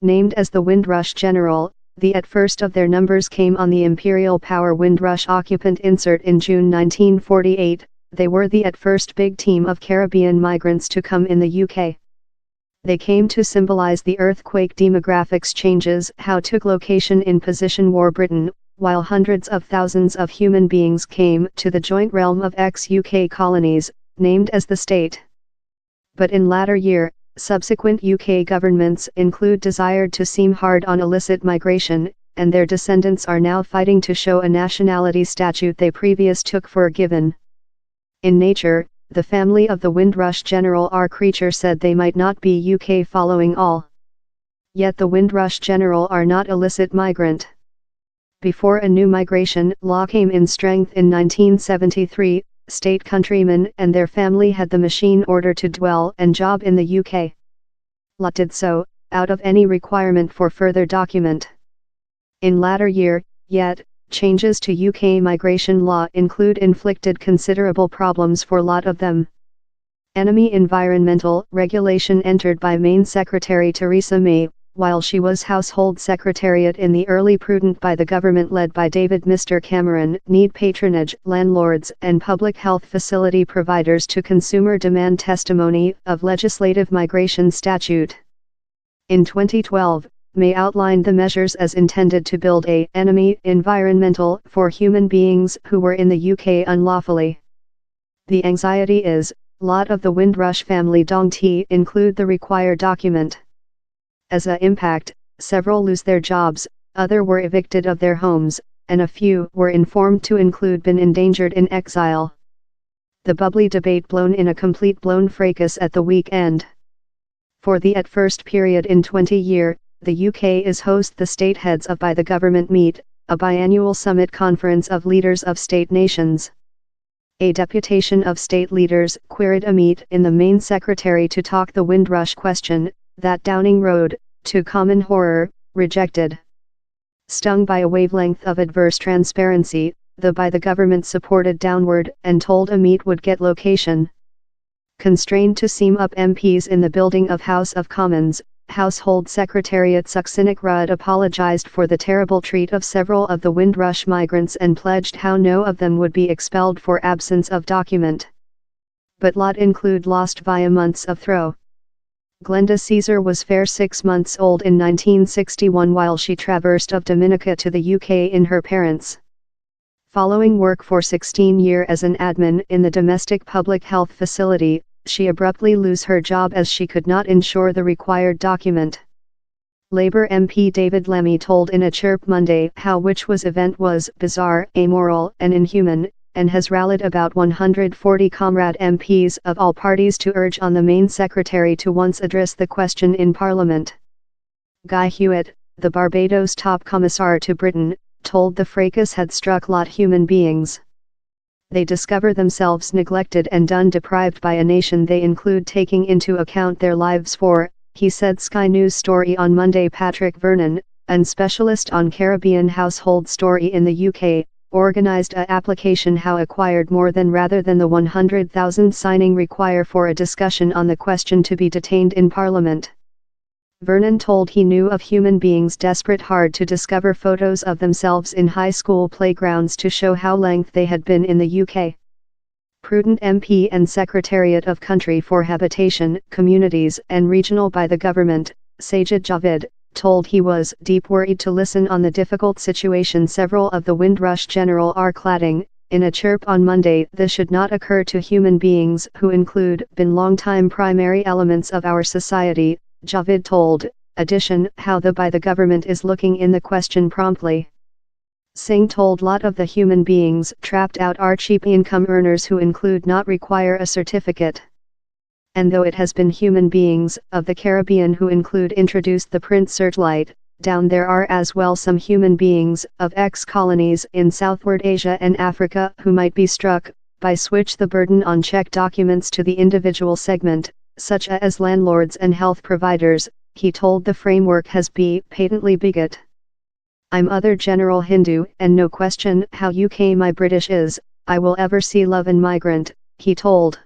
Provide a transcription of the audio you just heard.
Named as the Windrush General, the at first of their numbers came on the Imperial Power Windrush occupant insert in June 1948, they were the at first big team of Caribbean migrants to come in the UK. They came to symbolize the earthquake demographics changes how took location in position war Britain, while hundreds of thousands of human beings came to the joint realm of ex-UK colonies, named as the state. But in latter year, subsequent UK governments desired to seem hard on illicit migration, and their descendants are now fighting to show a nationality statute they previous took for a given. In Nature, the family of the Windrush General R. Creature said they might not be UK following all. Yet the Windrush General are not illicit migrant. Before a new migration law came in strength in 1973, state countrymen and their family had the machine order to dwell and job in the UK. Law did so, out of any requirement for further document. In latter year, yet, changes to UK migration law inflicted considerable problems for lot of them. Enemy environmental regulation entered by Main Secretary Theresa May, while she was Household Secretariat in the early prudent by the government led by David Mr. Cameron, need patronage, landlords and public health facility providers to consumer demand testimony of legislative migration statute. In 2012, May outlined the measures as intended to build a enemy environmental for human beings who were in the UK unlawfully. The anxiety is, lot of the Windrush family don't include the required document. As a impact, several lose their jobs, other were evicted of their homes, and a few were informed to include been endangered in exile. The bubbly debate blown in a complete blown fracas at the weekend. For the at first period in 20-year, the UK is host the state heads of by the government meet, a biannual summit conference of leaders of state nations. A deputation of state leaders queried a meet in the Main Secretary to talk the Windrush question, that Downing Road, to common horror, rejected. Stung by a wavelength of adverse transparency, by the government supported downward and told a meet would get location. Constrained to seam up MPs in the building of House of Commons, Household Secretariat Succinnick Rudd apologized for the terrible treat of several of the Windrush migrants and pledged how no of them would be expelled for absence of document. But lot include lost via months of throw. Glenda Caesar was fair 6 months old in 1961 while she traversed of Dominica to the UK in her parents. Following work for 16 years as an admin in the domestic public health facility, she abruptly lose her job as she could not ensure the required document. Labour MP David Lemmy told in a Chirp Monday how which was event was bizarre, amoral and inhuman, and has rallied about 140 comrade MPs of all parties to urge on the Main Secretary to once address the question in Parliament. Guy Hewitt, the Barbados top commissar to Britain, told the fracas had struck lot human beings. They discover themselves neglected and done deprived by a nation they include taking into account their lives for, he said Sky News story on Monday. Patrick Vernon, an specialist on Caribbean household story in the UK, organized a application how acquired more than rather than the 100,000 signing require for a discussion on the question to be detained in Parliament. Vernon told he knew of human beings desperate hard to discover photos of themselves in high school playgrounds to show how length they had been in the UK. Prudent MP and Secretariat of Country for Habitation, Communities and Regional by the government, Sajid Javid, told he was deep worried to listen on the difficult situation several of the Windrush General are cladding. In a chirp on Monday, this should not occur to human beings who been long-time primary elements of our society, Javid told, addition how by the government is looking in the question promptly. Singh told lot of the human beings trapped out are cheap income earners who not require a certificate. And though it has been human beings of the Caribbean who introduced the print searchlight, down there are as well some human beings of ex-colonies in Southward Asia and Africa who might be struck by switch the burden on check documents to the individual segment, such as landlords and health providers. He told the framework has be patently bigot. I'm other general Hindu and no question how UK my British is, I will ever see love and migrant, he told.